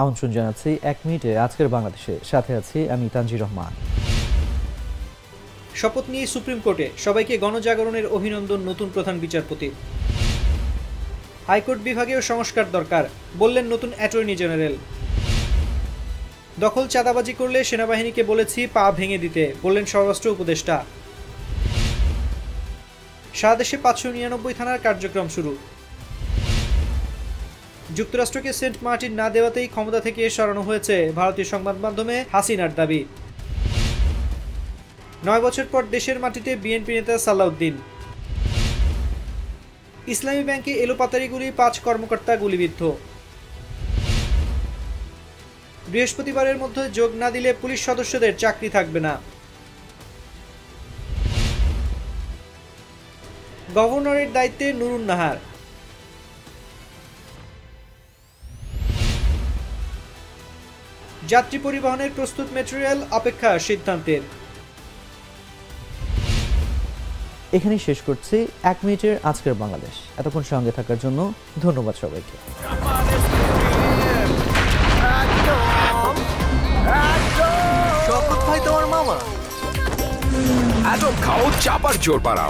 আমন্ত্রণ জানাচ্ছি 1 মিনিটে আজকের বাংলাদেশে, সাথে আছি আমি তানজির রহমান। শপথ নিয়ে সুপ্রিম কোর্টে সবাইকে গণজাগরণের অভিনন্দন নতুন প্রধান বিচারপতি। হাইকোর্ট বিভাগেও সংস্কার দরকার বললেন নতুন অ্যাটর্নি জেনারেল। দখল চাঁদাবাজি করলে সেনাবাহিনীকে বলেছি পা ভেঙে দিতে বললেন স্বরাষ্ট্র উপদেষ্টা। সারা দেশে 599 থানার কার্যক্রম শুরু। যুক্তরাষ্ট্রকে সেন্ট মার্টিন না দেওয়াতেই ক্ষমতা থেকে সরানো হয়েছে ভারতীয় সংবাদ মাধ্যমে হাসিনার দাবি। 9 বছর পর দেশের মাটিতে বিএনপি নেতা সালাউদ্দিন। ইসলামী ব্যাংকে এলোপাতারি গুলি, 5 কর্মকর্তা গুলিবিদ্ধ। বৃহস্পতিবারের মধ্যে যোগ না দিলে পুলিশ সদস্যদের চাকরি থাকবে না। গভর্নরের দায়িত্বে নুরুন নাহার। যাত্রী পরিবহনের প্রস্তুত মেটেরিয়াল, অপেক্ষা সিদ্ধান্তের। এখানেই শেষ করছি 1 মিনিটের আজকের বাংলাদেশ। এতক্ষণ সঙ্গে থাকার জন্য ধন্যবাদ সবাইকে। শপথ ভাই তোমার মামা। এত খাও চাপার জোর পাড়াও।